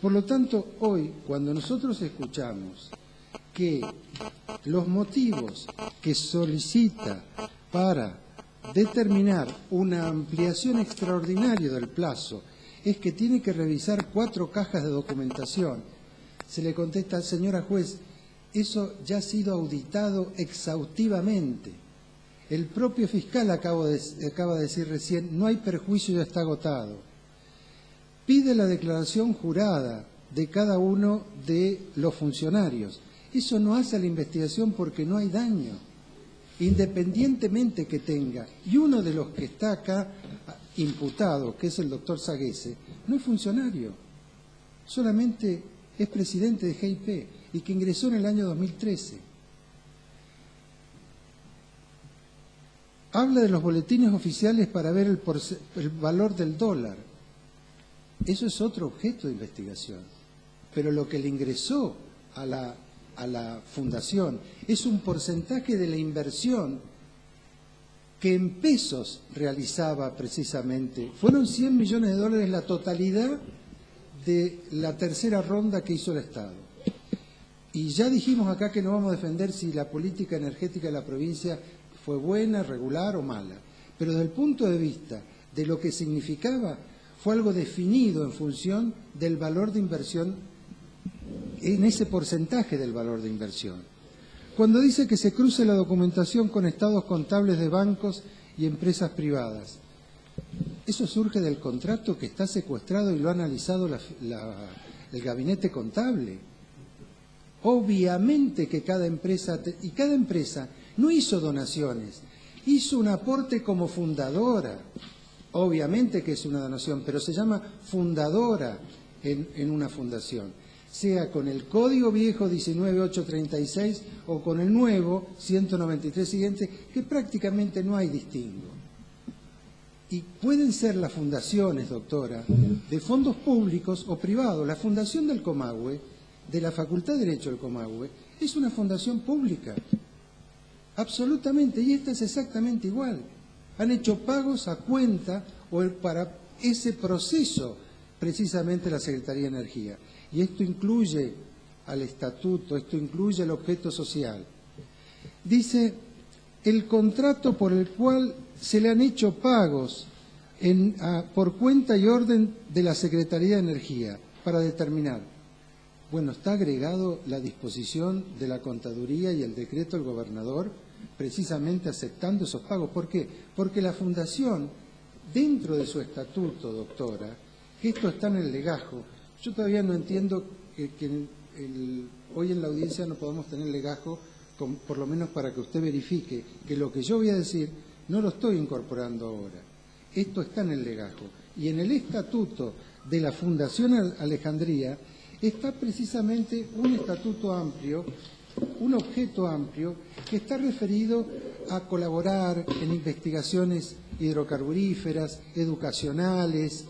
Por lo tanto, hoy, cuando nosotros escuchamos que los motivos que solicita para determinar una ampliación extraordinaria del plazo es que tiene que revisar 4 cajas de documentación, se le contesta, señora juez, eso ya ha sido auditado exhaustivamente. El propio fiscal acaba de decir recién, no hay perjuicio, ya está agotado. Pide la declaración jurada de cada uno de los funcionarios. Eso no hace la investigación porque no hay daño, independientemente que tenga. Y uno de los que está acá imputado, que es el doctor Saguese, no es funcionario, solamente es presidente de GIP y que ingresó en el año 2013. Habla de los boletines oficiales para ver el valor del dólar. Eso es otro objeto de investigación. Pero lo que le ingresó a la fundación es un porcentaje de la inversión que en pesos realizaba precisamente. Fueron 100 millones de dólares la totalidad de la tercera ronda que hizo el Estado. Y ya dijimos acá que no vamos a defender si la política energética de la provincia fue buena, regular o mala. Pero desde el punto de vista de lo que significaba, fue algo definido en función del valor de inversión, en ese porcentaje del valor de inversión. Cuando dice que se cruce la documentación con estados contables de bancos y empresas privadas, eso surge del contrato que está secuestrado y lo ha analizado el gabinete contable. Obviamente que cada empresa no hizo donaciones, hizo un aporte como fundadora. Obviamente que es una donación, pero se llama fundadora en una fundación, sea con el código viejo 19836 o con el nuevo 193 siguiente, que prácticamente no hay distingo. Y pueden ser las fundaciones, doctora, de fondos públicos o privados. La fundación del Comahue, de la Facultad de Derecho del Comahue, es una fundación pública, absolutamente, y esta es exactamente igual. Han hecho pagos a cuenta o para ese proceso, precisamente la Secretaría de Energía. Y esto incluye al estatuto, esto incluye al objeto social. Dice, el contrato por el cual se le han hecho pagos por cuenta y orden de la Secretaría de Energía para determinar. Bueno, está agregado la disposición de la contaduría y el decreto del gobernador precisamente aceptando esos pagos. ¿Por qué? Porque la fundación, dentro de su estatuto, doctora, que esto está en el legajo, yo todavía no entiendo que hoy en la audiencia no podamos tener legajo, por lo menos para que usted verifique que lo que yo voy a decir no lo estoy incorporando ahora. Esto está en el legajo. Y en el estatuto de la Fundación Alejandría está precisamente un estatuto amplio, un objeto amplio que está referido a colaborar en investigaciones hidrocarburíferas, educacionales,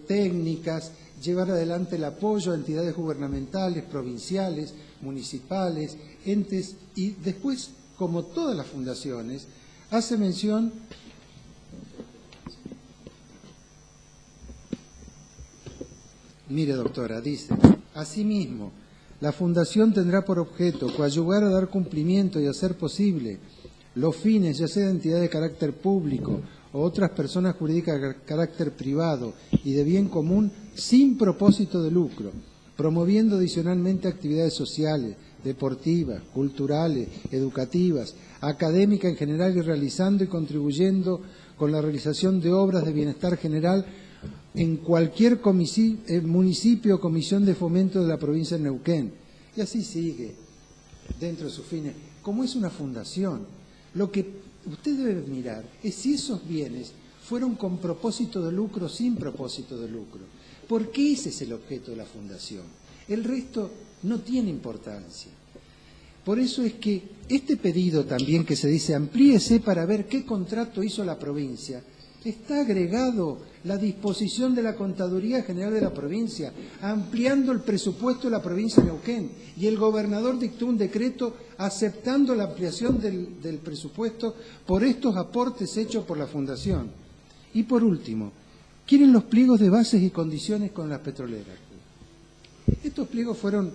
técnicas, llevar adelante el apoyo a entidades gubernamentales, provinciales, municipales, entes, y después, como todas las fundaciones, hace mención mire, doctora, dice, asimismo, la Fundación tendrá por objeto coadyuvar a dar cumplimiento y hacer posible los fines, ya sea de entidades de carácter público o otras personas jurídicas de carácter privado y de bien común sin propósito de lucro, promoviendo adicionalmente actividades sociales, deportivas, culturales, educativas, académicas en general y realizando y contribuyendo con la realización de obras de bienestar general en cualquier municipio o comisión de fomento de la provincia de Neuquén. Y así sigue, dentro de sus fines. Como es una fundación, lo que usted debe mirar es si esos bienes fueron con propósito de lucro o sin propósito de lucro. Porque ese es el objeto de la fundación. El resto no tiene importancia. Por eso es que este pedido también que se dice amplíese para ver qué contrato hizo la provincia, está agregado la disposición de la Contaduría General de la provincia, ampliando el presupuesto de la provincia de Neuquén, y el gobernador dictó un decreto aceptando la ampliación del presupuesto por estos aportes hechos por la Fundación. Y por último, quieren los pliegos de bases y condiciones con las petroleras. Estos pliegos fueron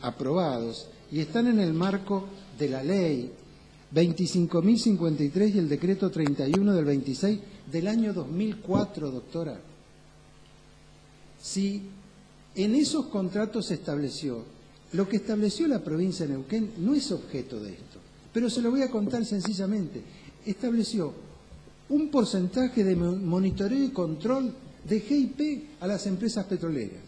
aprobados y están en el marco de la ley 25.053 y el decreto 31 del 26 del año 2004, doctora. Si en esos contratos se estableció, lo que estableció la provincia de Neuquén no es objeto de esto, pero se lo voy a contar sencillamente. Estableció un porcentaje de monitoreo y control de GIP a las empresas petroleras.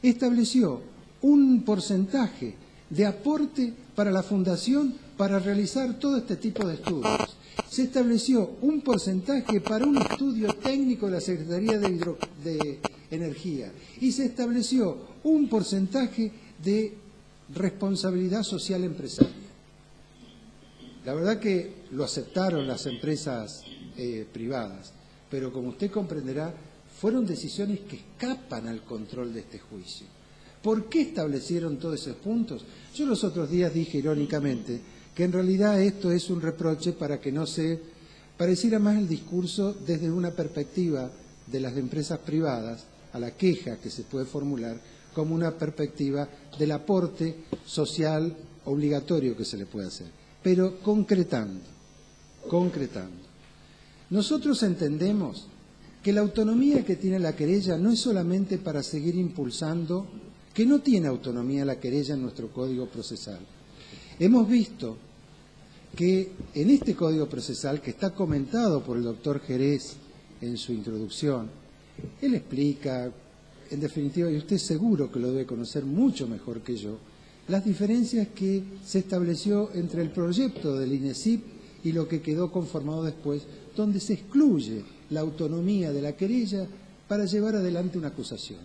Estableció un porcentaje de aporte para la fundación para realizar todo este tipo de estudios. Se estableció un porcentaje para un estudio técnico de la Secretaría de Energía y se estableció un porcentaje de responsabilidad social empresaria. La verdad que lo aceptaron las empresas privadas, pero como usted comprenderá, fueron decisiones que escapan al control de este juicio. ¿Por qué establecieron todos esos puntos? Yo los otros días dije irónicamente que en realidad esto es un reproche para que no se pareciera más el discurso desde una perspectiva de las empresas privadas a la queja que se puede formular como una perspectiva del aporte social obligatorio que se le puede hacer. Pero concretando, nosotros entendemos que la autonomía que tiene la querella no es solamente para seguir impulsando, que no tiene autonomía la querella en nuestro Código Procesal. Hemos visto que en este Código Procesal, que está comentado por el doctor Jerez en su introducción, él explica, en definitiva, y usted seguro que lo debe conocer mucho mejor que yo, las diferencias que se estableció entre el proyecto del INESIP y lo que quedó conformado después, donde se excluye la autonomía de la querella para llevar adelante una acusación.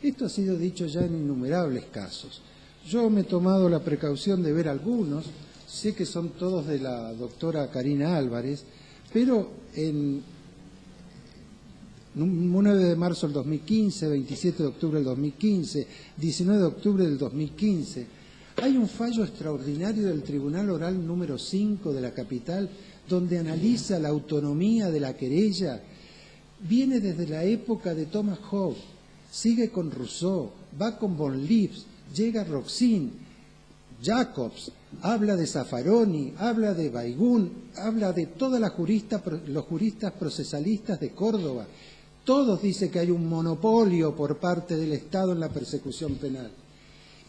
Esto ha sido dicho ya en innumerables casos. Yo me he tomado la precaución de ver algunos, sé que son todos de la doctora Karina Álvarez, pero en 9 de marzo del 2015, 27 de octubre del 2015, 19 de octubre del 2015, hay un fallo extraordinario del Tribunal Oral número 5 de la capital donde analiza la autonomía de la querella. Viene desde la época de Thomas Hobbes, sigue con Rousseau, va con von Lips, llega Roxin, Jacobs, habla de Zaffaroni, habla de Baigún, habla de todos los juristas procesalistas de Córdoba. Todos dicen que hay un monopolio por parte del Estado en la persecución penal.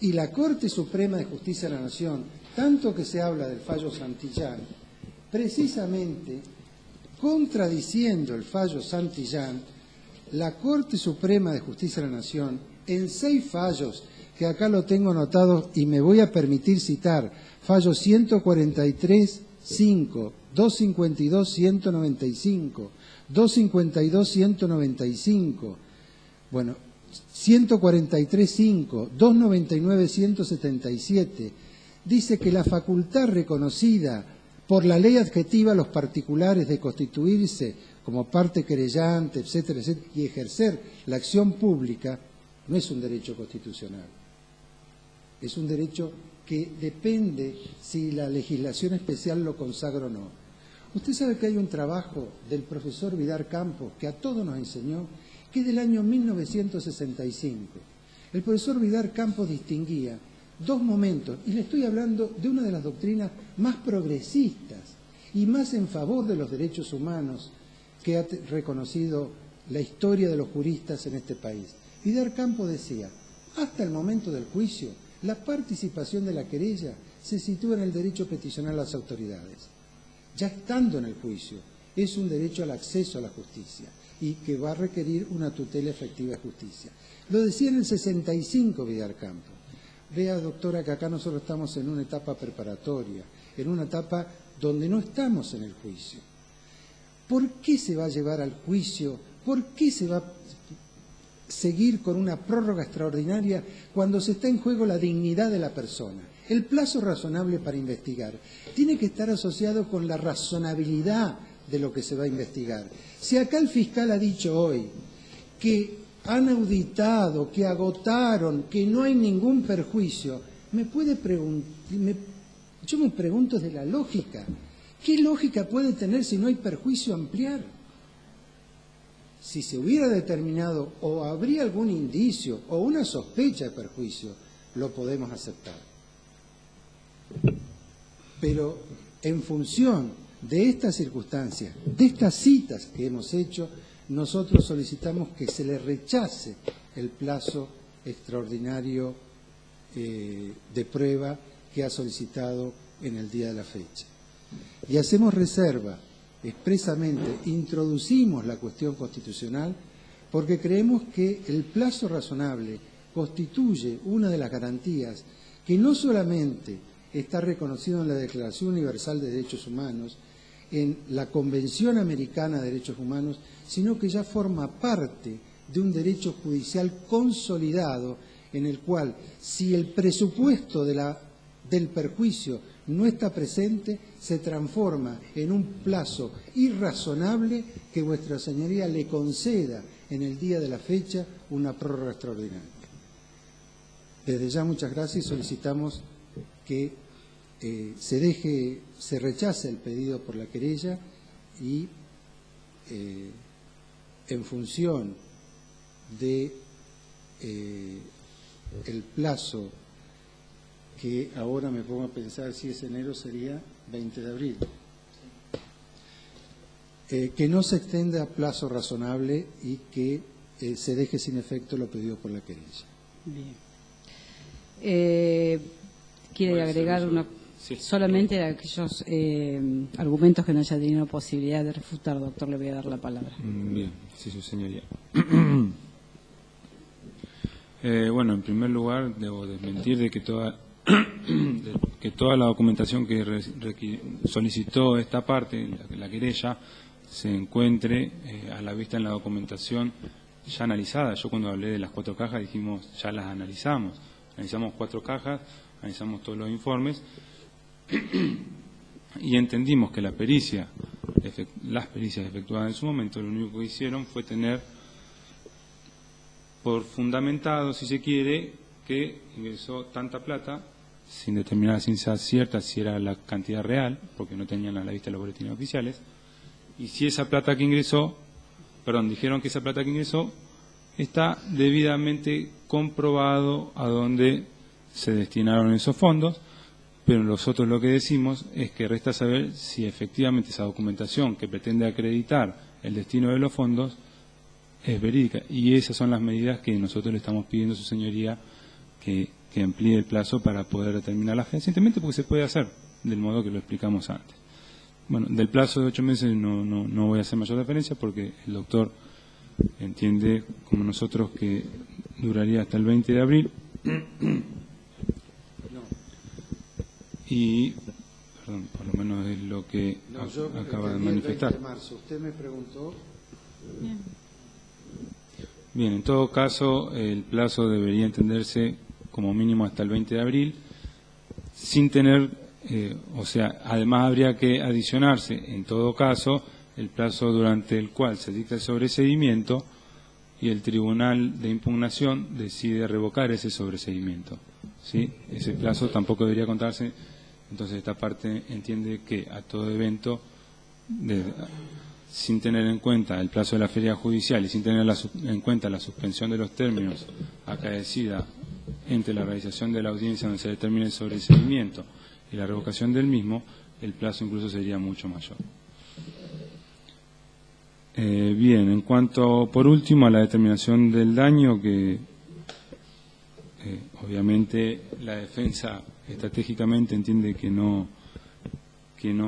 Y la Corte Suprema de Justicia de la Nación, tanto que se habla del fallo Santillán, precisamente contradiciendo el fallo Santillán, la Corte Suprema de Justicia de la Nación, en 6 fallos, que acá lo tengo anotado y me voy a permitir citar, fallo 143, 5, 252, 195, 252, 195, bueno, 143, 5, 299, 177, dice que la facultad reconocida por la ley adjetiva a los particulares de constituirse como parte querellante, etcétera, etcétera, y ejercer la acción pública, no es un derecho constitucional. Es un derecho que depende si la legislación especial lo consagra o no. Usted sabe que hay un trabajo del profesor Vidar Campos, que a todos nos enseñó, que es del año 1965. El profesor Vidar Campos distinguía 2 momentos, y le estoy hablando de una de las doctrinas más progresistas y más en favor de los derechos humanos que ha reconocido la historia de los juristas en este país. Vidar Campos decía, hasta el momento del juicio, la participación de la querella se sitúa en el derecho peticional a las autoridades. Ya estando en el juicio, es un derecho al acceso a la justicia y que va a requerir una tutela efectiva de justicia. Lo decía en el 65 Vidar Campos. Vea, doctora, que acá nosotros estamos en una etapa preparatoria, en una etapa donde no estamos en el juicio. ¿Por qué se va a llevar al juicio? ¿Por qué se va a seguir con una prórroga extraordinaria cuando se está en juego la dignidad de la persona? El plazo razonable para investigar tiene que estar asociado con la razonabilidad de lo que se va a investigar. Si acá el fiscal ha dicho hoy que han auditado, que agotaron, que no hay ningún perjuicio, yo me pregunto de la lógica. ¿Qué lógica puede tener si no hay perjuicio ampliar? Si se hubiera determinado o habría algún indicio o una sospecha de perjuicio, lo podemos aceptar. Pero en función de estas circunstancias, de estas citas que hemos hecho, nosotros solicitamos que se le rechace el plazo extraordinario de prueba que ha solicitado en el día de la fecha. Y hacemos reserva, expresamente introducimos la cuestión constitucional porque creemos que el plazo razonable constituye una de las garantías que no solamente está reconocido en la Declaración Universal de Derechos Humanos, en la Convención Americana de Derechos Humanos, sino que ya forma parte de un derecho judicial consolidado en el cual, si el presupuesto del perjuicio no está presente, se transforma en un plazo irrazonable que vuestra señoría le conceda en el día de la fecha una prórroga extraordinaria. Desde ya muchas gracias y solicitamos que se rechace el pedido por la querella y en función de el plazo, que ahora me pongo a pensar si es enero, sería 20 de abril. Que no se extienda a plazo razonable y que se deje sin efecto lo pedido por la querella. Bien. ¿Quiere agregar una? Sí. Solamente aquellos argumentos que no haya tenido posibilidad de refutar, doctor, le voy a dar la palabra. Bien, sí, su señoría. Bueno, en primer lugar, debo desmentir de que toda la documentación que solicitó esta parte, la querella, se encuentre a la vista en la documentación ya analizada. Yo cuando hablé de las 4 cajas dijimos, ya las analizamos 4 cajas, analizamos todos los informes y entendimos que las pericias efectuadas en su momento, lo único que hicieron fue tener por fundamentado, si se quiere, que ingresó tanta plata, sin determinar la ciencia cierta si era la cantidad real, porque no tenían a la vista los boletines oficiales, y si esa plata que ingresó, dijeron que esa plata que ingresó está debidamente comprobado a dónde se destinaron esos fondos, pero nosotros lo que decimos es que resta saber si efectivamente esa documentación que pretende acreditar el destino de los fondos es verídica, y esas son las medidas que nosotros le estamos pidiendo a su señoría que amplíe el plazo para poder determinarlas fehacientemente, porque se puede hacer del modo que lo explicamos antes. Bueno, del plazo de 8 meses no voy a hacer mayor referencia porque el doctor entiende como nosotros que duraría hasta el 20 de abril y, perdón, por lo menos es lo que acaba de manifestar. El 20 de marzo. Usted me preguntó. Bien, en todo caso, el plazo debería entenderse como mínimo hasta el 20 de abril, sin tener, además habría que adicionarse, en todo caso, el plazo durante el cual se dicta el sobreseimiento y el Tribunal de Impugnación decide revocar ese sobreseimiento, ¿sí? Ese plazo tampoco debería contarse, entonces esta parte entiende que a todo evento, sin tener en cuenta el plazo de la feria judicial y sin tener en cuenta la suspensión de los términos acaecida entre la realización de la audiencia donde se determine el sobreseimiento y la revocación del mismo, el plazo incluso sería mucho mayor. Bien, en cuanto, por último, a la determinación del daño, que obviamente la defensa estratégicamente entiende que no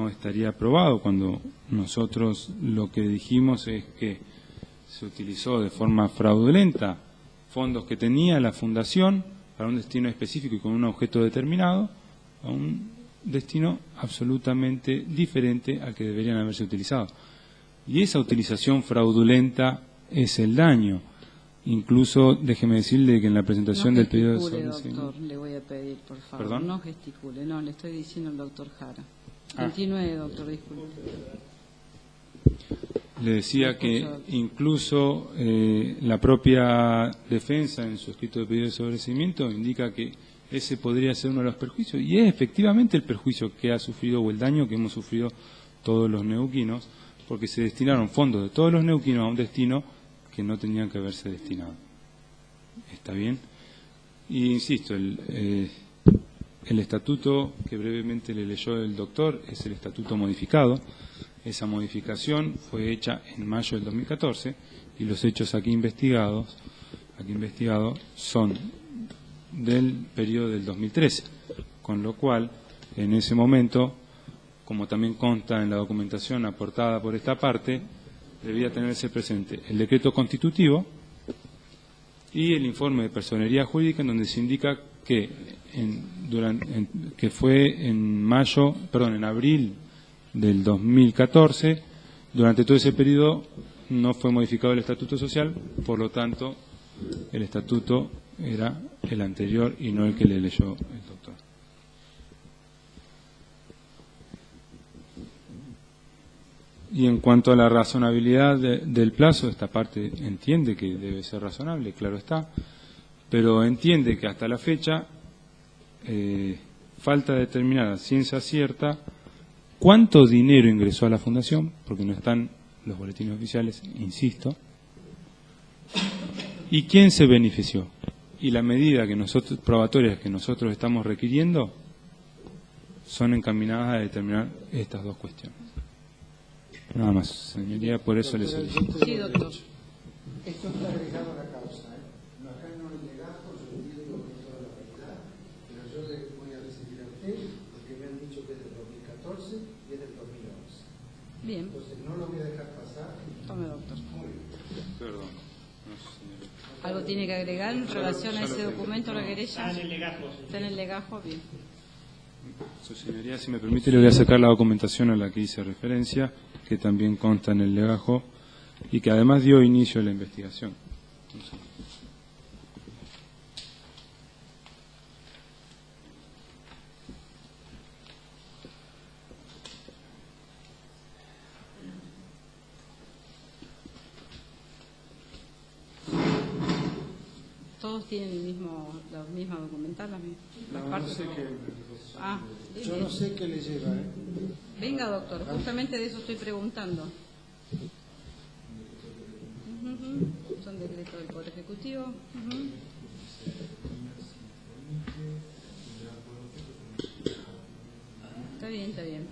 estaría aprobado, cuando nosotros lo que dijimos es que se utilizó de forma fraudulenta fondos que tenía la Fundación para un destino específico y con un objeto determinado, a un destino absolutamente diferente al que deberían haberse utilizado. Y esa utilización fraudulenta es el daño. Incluso, déjeme decirle que en la presentación del pedido de sobreseimiento... Doctor, le voy a pedir, por favor. ¿Perdón? No gesticule, le estoy diciendo al doctor Jara. Continúe, doctor, disculpe. Le decía que incluso la propia defensa en su escrito de pedido de sobreseimiento indica que ese podría ser uno de los perjuicios, y es efectivamente el perjuicio que ha sufrido o el daño que hemos sufrido todos los neuquinos, porque se destinaron fondos de todos los neuquinos a un destino que no tenían que haberse destinado. ¿Está bien? Y insisto, el estatuto que brevemente le leyó el doctor es el estatuto modificado. Esa modificación fue hecha en mayo del 2014 y los hechos aquí investigados son del periodo del 2013, con lo cual, en ese momento, como también consta en la documentación aportada por esta parte, debía tenerse presente el decreto constitutivo y el informe de personería jurídica, en donde se indica que que fue en abril del 2014, durante todo ese periodo no fue modificado el estatuto social, por lo tanto el estatuto era el anterior y no el que le leyó el doctor. Y en cuanto a la razonabilidad del plazo, esta parte entiende que debe ser razonable, claro está, pero entiende que hasta la fecha falta determinar a ciencia cierta cuánto dinero ingresó a la fundación, porque no están los boletines oficiales, insisto, y quién se benefició. Y la medida que nosotros, probatorias que nosotros estamos requiriendo son encaminadas a determinar estas dos cuestiones. Nada más, señoría, por eso les solicito. Sí, doctor. Esto está agregado a la causa, ¿eh? No, acá no hay legajo, yo entiendo con toda la verdad, pero yo le voy a recibir a usted porque me han dicho que es del 2014 y es del 2011. Bien, Entonces no lo voy a dejar pasar. tome, doctor. Perdón. No, señoría. ¿Algo tiene que agregar en relación a ese documento, la querella? Está en el legajo. Está en el legajo, bien. Su señoría, si me permite, le voy a sacar la documentación a la que hice referencia, que también consta en el legajo y que además dio inicio a la investigación. ¿Todos tienen el mismo, la misma documental? Las No, no partes? sé qué. Ah, bien, Yo bien. no sé qué le lleva, ¿eh? Venga, doctor, justamente de eso estoy preguntando. Ujú. Son decretos del Poder Ejecutivo. Ujú. Está bien, está bien.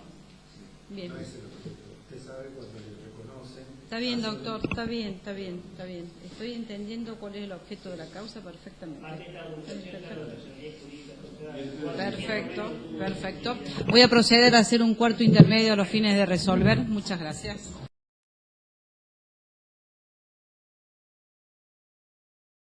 Bien. Usted sabe cuando le reconocen. Está bien, doctor, está bien, está bien, está bien. Estoy entendiendo cuál es el objeto de la causa perfectamente. Perfecto, perfecto. Voy a proceder a hacer un cuarto intermedio a los fines de resolver. Muchas gracias.